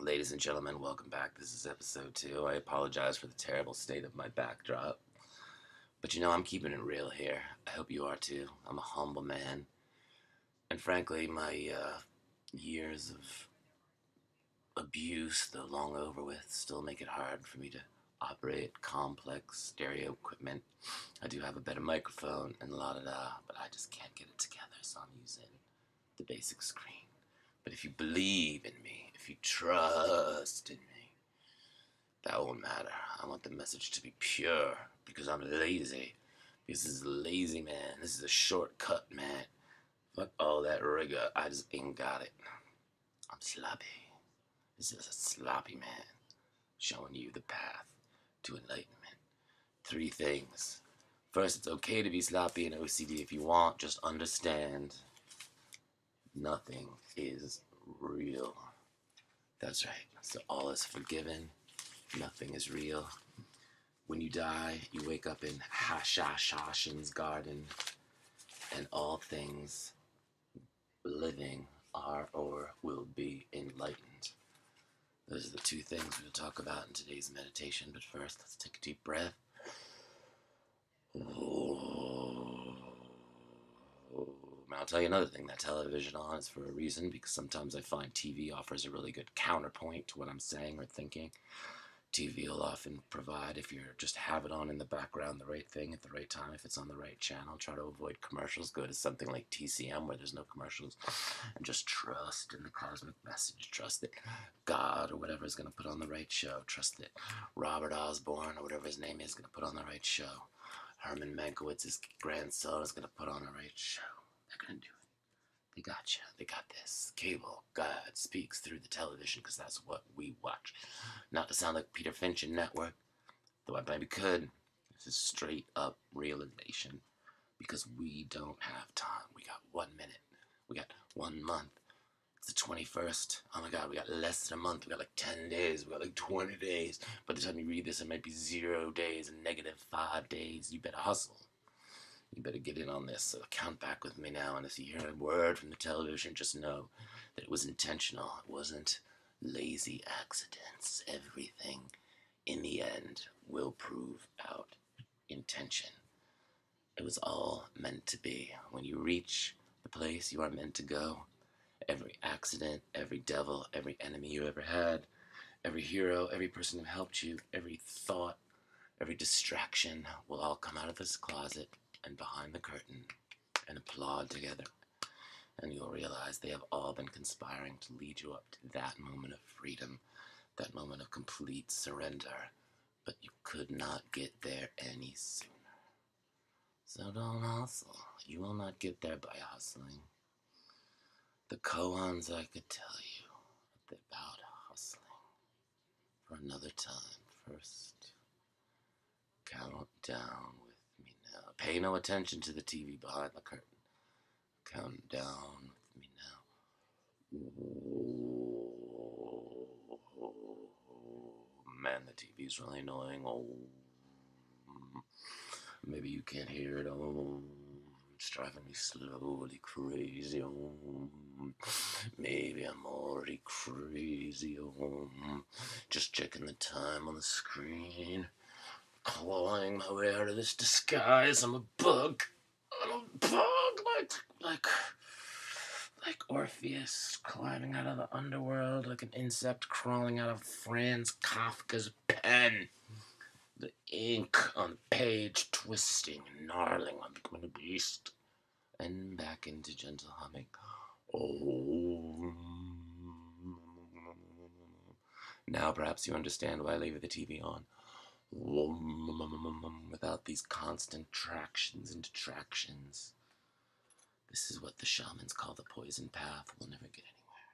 Ladies and gentlemen, welcome back. This is episode 2. I apologize for the terrible state of my backdrop. But I'm keeping it real here. I hope you are too. I'm a humble man. And frankly, my years of abuse, though long over with, still make it hard for me to operate complex stereo equipment. I do have a better microphone and la-da-da, but I just can't get it together, so I'm using the basic screen. But if you believe in me, if you trust in me, that won't matter. I want the message to be pure because I'm lazy. Because this is a lazy man. This is a shortcut, man. Fuck all that rigor. I just ain't got it. I'm sloppy. This is a sloppy man showing you the path to enlightenment. 3 things. First, it's okay to be sloppy and OCD if you want. Just understand nothing is real. That's right. So all is forgiven. Nothing is real. When you die, you wake up in Hashashin's garden, and all things living are or will be enlightened. Those are the 2 things we'll talk about in today's meditation. But first, let's take a deep breath. I'll tell you another thing, that television on is for a reason, because sometimes I find TV offers a really good counterpoint to what I'm saying or thinking. TV will often provide, if you just have it on in the background, the right thing at the right time, if it's on the right channel. Try to avoid commercials. Go to something like TCM where there's no commercials, and just trust in the cosmic message. Trust that God or whatever is going to put on the right show. Trust that Robert Osborne or whatever his name is going to put on the right show. Herman Mankiewicz's grandson is going to put on the right show. They're going to do it. They got you. They got this. Cable. God speaks through the television because that's what we watch. Not to sound like Peter Finch in Network, though I maybe could. This is straight up realization because we don't have time. We got 1 minute. We got 1 month. It's the 21st. Oh my God, we got less than a month. We got like 10 days. We got like 20 days. By the time you read this, it might be 0 days and -5 days. You better hustle. You better get in on this, so count back with me now, and if you hear a word from the television, just know that it was intentional. It wasn't lazy accidents. Everything, in the end, will prove out intention. It was all meant to be. When you reach the place you are meant to go, every accident, every devil, every enemy you ever had, every hero, every person who helped you, every thought, every distraction will all come out of this closet and behind the curtain and applaud together. And you'll realize they have all been conspiring to lead you up to that moment of freedom, that moment of complete surrender. But you could not get there any sooner. So don't hustle. You will not get there by hustling. The koans I could tell you about hustling. For another time, first, count down with me now. Pay no attention to the TV behind the curtain. Count down with me now. Oh, man, the TV's really annoying. Oh, maybe you can't hear it. Oh, it's driving me slowly crazy. Oh, maybe I'm already crazy. Oh, just checking the time on the screen. Clawing my way out of this disguise. I'm a bug. I'm a bug, like Orpheus climbing out of the underworld, like an insect crawling out of Franz Kafka's pen. The ink on the page twisting and gnarling. I'm becoming a beast. And back into gentle humming. Oh. Now perhaps you understand why I leave the TV on. Without these constant tractions and detractions. This is what the shamans call the poison path. We'll never get anywhere.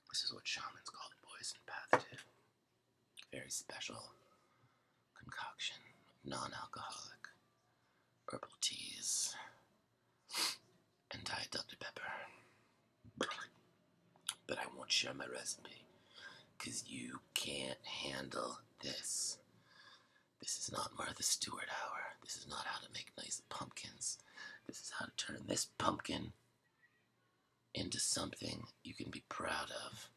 This is what shamans call the poison path too. Very special concoction of non-alcoholic herbal teas and Diet Dr. Pepper. But I won't share my recipe because you can't handle this. This is not Martha Stewart hour. This is not how to make nice pumpkins. This is how to turn this pumpkin into something you can be proud of.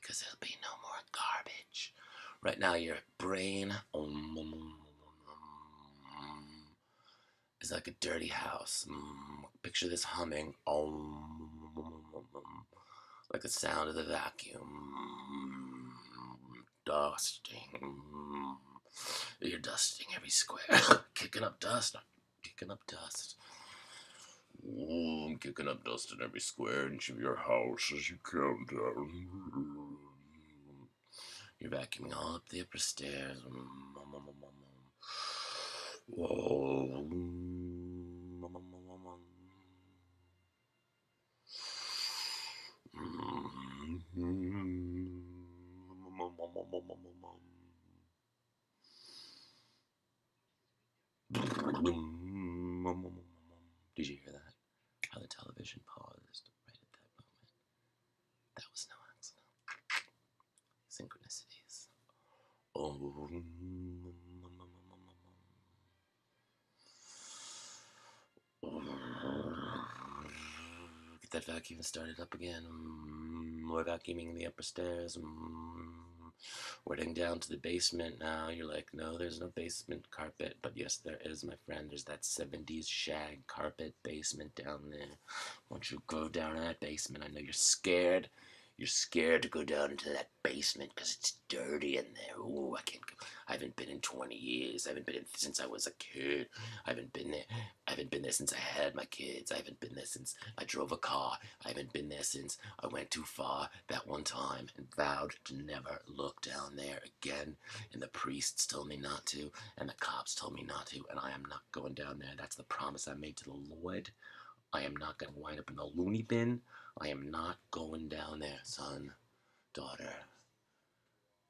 because there'll be no more garbage. Right now, your brain is like a dirty house. Picture this humming, like the sound of the vacuum. Dusting. You're dusting every square. Kicking up dust. Kicking up dust. I'm kicking up dust in every square inch of your house as you count down. You're vacuuming all up the upper stairs. Whoa. Did you hear that? How the television paused right at that moment. That was no accident. Synchronicities. Get that vacuum started up again. We're vacuuming the upper stairs. We're heading down to the basement now. You're like, no, there's no basement carpet. But yes, there is, my friend. There's that 70s shag carpet basement down there. Once you go down in that basement, I know you're scared. You're scared to go down into that basement because it's dirty in there. Ooh, I can't go. I haven't been in 20 years. I haven't been in since I was a kid. I haven't been there. I haven't been there since I had my kids. I haven't been there since I drove a car. I haven't been there since I went too far that one time and vowed to never look down there again. And the priests told me not to, and the cops told me not to, and I am not going down there. That's the promise I made to the Lord. I am not going to wind up in the loony bin. I am not going down there, son, daughter.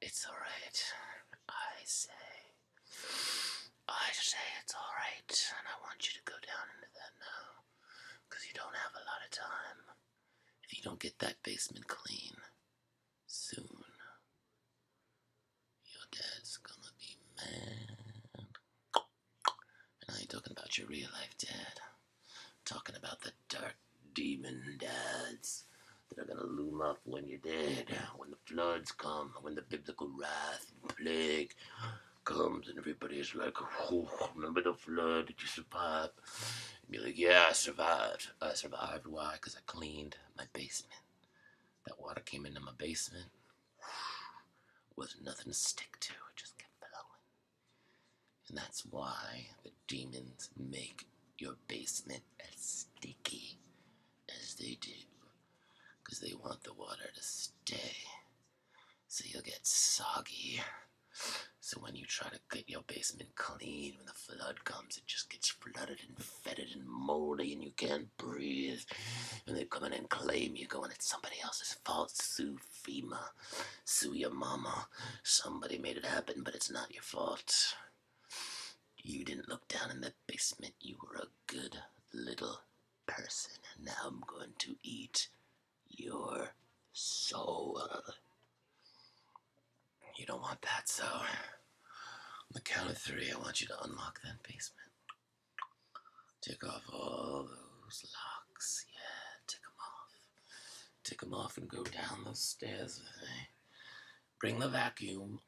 It's all right. I say it's all right, and I want you to go down into that now, because you don't have a lot of time. If you don't get that basement clean soon, your dad's gonna be mad. And I ain't talking about your real life dad. I'm talking about the dark demon dads that are gonna loom up when you're dead, when the floods come, when the biblical wrath and plague comes, and everybody's like, oh, remember the flood? Did you survive? And you're like, yeah, I survived. I survived. Why? Because I cleaned my basement. That water came into my basement. Was nothing to stick to. It just kept flowing. And that's why the demons make your basement as sticky as they do. Because they want the water to stay. So you'll get soggy. So when you try to get your basement clean, when the flood comes, it just gets flooded and fetid and moldy and you can't breathe. And they come in and claim you, going, it's somebody else's fault. Sue FEMA. Sue your mama. Somebody made it happen, but it's not your fault. You didn't look down in the basement. You were a good little person. And now I'm going to eat your soul. You don't want that, so on the count of 3, I want you to unlock that basement. Take off all those locks. Yeah, take them off. Take them off and go down those stairs with me. Bring the vacuum.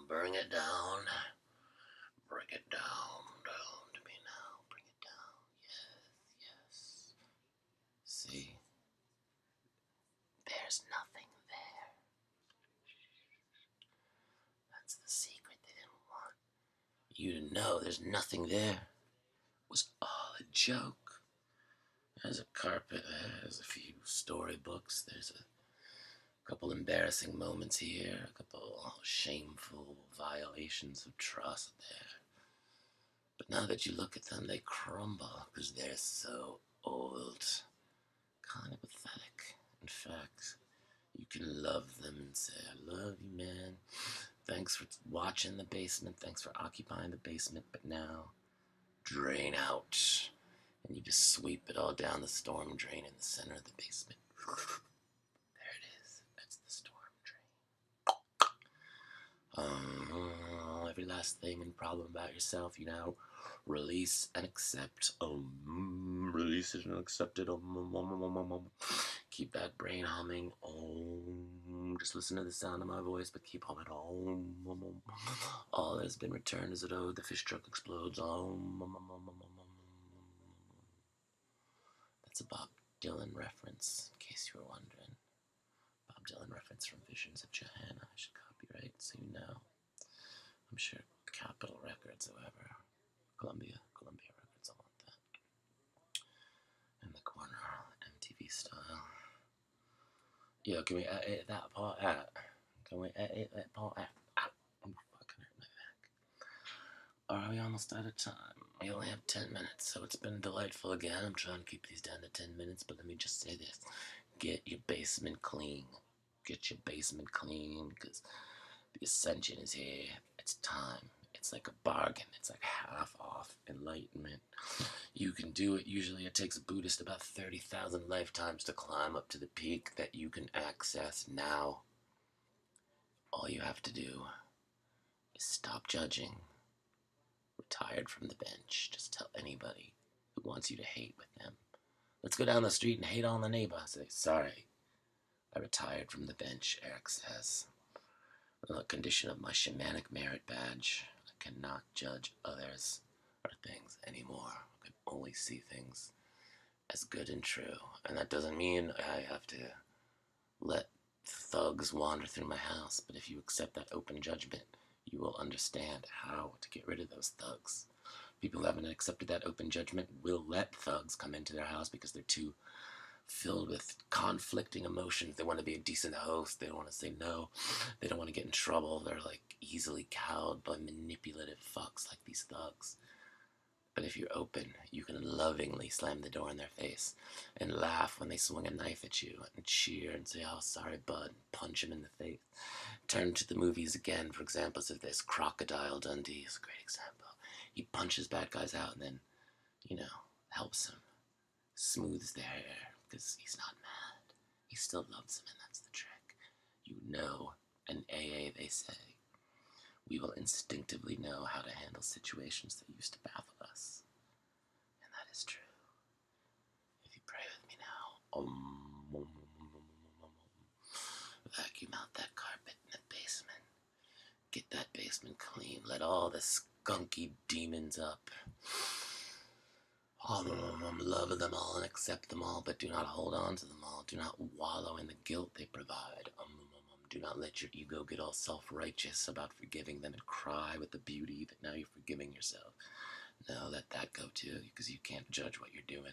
Bring it down. Bring it down to me now. Bring it down. Yes. See? There's nothing there. That's the secret they didn't want you to know. There's nothing there. It was all a joke. There's a carpet, there's a few storybooks, there's a couple embarrassing moments here, a couple shameful violations of trust there. But now that you look at them, they crumble because they're so old. Kind of pathetic. In fact, you can love them and say, I love you, man. Thanks for watching the basement. Thanks for occupying the basement. But now, drain out. And you just sweep it all down the storm drain in the center of the basement. There it is. That's the storm drain. Every last thing and problem about yourself, you know. Release and accept. Release it and accept it. keep that brain humming. Om. Just listen to the sound of my voice, but keep humming. Om. All that has been returned as it owed. The fish truck explodes. Om. That's a Bob Dylan reference, in case you were wondering. Bob Dylan reference from Visions of Johanna. I should copyright so you know. I'm sure Capitol Records, whoever. Columbia Records, I want that. In the corner, MTV style. Yo, can we edit that part out? Can we edit that part out? Oh, fucking hurt my back. Are we almost out of time? We only have 10 minutes, so it's been delightful again. I'm trying to keep these down to 10 minutes, but let me just say this. Get your basement clean. Get your basement clean, because the ascension is here. It's time. It's like a bargain. It's like half off enlightenment. You can do it. Usually it takes a Buddhist about 30,000 lifetimes to climb up to the peak that you can access now. All you have to do is stop judging. Retired from the bench. Just tell anybody who wants you to hate with them. Let's go down the street and hate on the neighbor. Say, sorry, I retired from the bench, Erich says. On the condition of my shamanic merit badge, I cannot judge others or things anymore. I can only see things as good and true. And that doesn't mean I have to let thugs wander through my house. But if you accept that open judgment, you will understand how to get rid of those thugs. People who haven't accepted that open judgment will let thugs come into their house because they're too filled with conflicting emotions. They want to be a decent host. They don't want to say no. They don't want to get in trouble. They're like easily cowed by manipulative fucks like these thugs. But if you're open, you can lovingly slam the door in their face and laugh when they swing a knife at you and cheer and say, oh, sorry, bud, and punch him in the face. Turn to the movies again for examples of this. Crocodile Dundee is a great example. He punches bad guys out and then, helps them, smooths their hair because he's not mad. He still loves them, and that's the trick. In AA they say, we will instinctively know how to handle situations that used to baffle us. And that is true. If you pray with me now, vacuum out that carpet in the basement. Get that basement clean. Let all the skunky demons up. Love them all and accept them all, but do not hold on to them all. Do not wallow in the guilt they provide. Do not let your ego get all self-righteous about forgiving them and cry with the beauty that now you're forgiving yourself. No, let that go too, because you can't judge what you're doing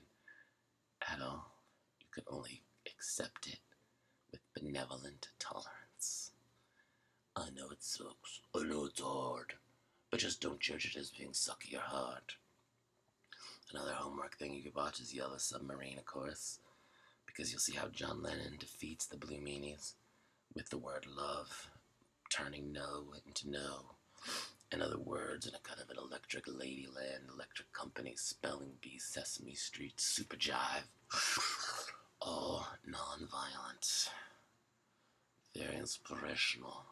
at all. You can only accept it with benevolent tolerance. I know it sucks. I know it's hard. But just don't judge it as being sucky or hard. Another homework thing you could watch is Yellow Submarine, of course, because you'll see how John Lennon defeats the Blue Meanies with the word love, turning no into no, and other words in a kind of an electric ladyland, electric company, spelling bee, Sesame Street, super jive, all non-violent, very inspirational.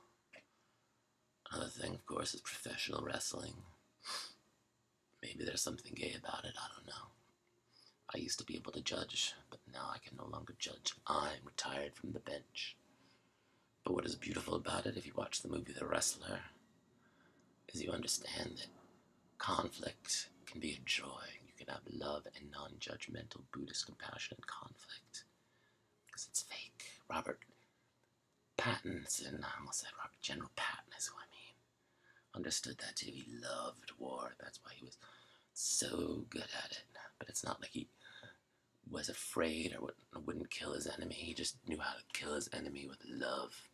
Another thing, of course, is professional wrestling. Maybe there's something gay about it, I don't know. I used to be able to judge, but now I can no longer judge. I'm retired from the bench. But what is beautiful about it, if you watch the movie The Wrestler, is you understand that conflict can be a joy. You can have love and non-judgmental Buddhist compassionate conflict. Because it's fake. Robert Pattinson, I almost said Robert, General Patton is who I mean. Understood that too. He loved war. That's why he was so good at it. But it's not like he was afraid or wouldn't kill his enemy. He just knew how to kill his enemy with love,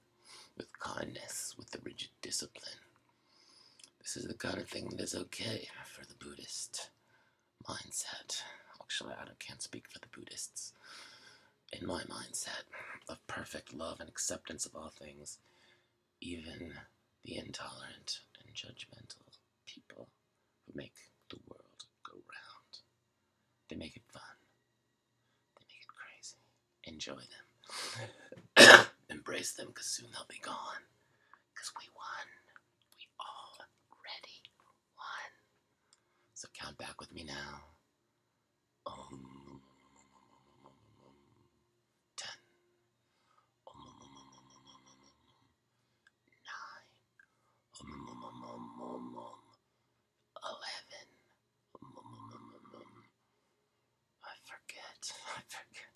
with kindness, with the rigid discipline. This is the kind of thing that is okay for the Buddhist mindset. Actually, I can't speak for the Buddhists. In my mindset of perfect love and acceptance of all things, even the intolerant and judgmental people who make the world go round. They make it fun. They make it crazy. Enjoy them. Embrace them, because soon they'll be gone. Because we won. We already won. So count back with me now. 10, I forget.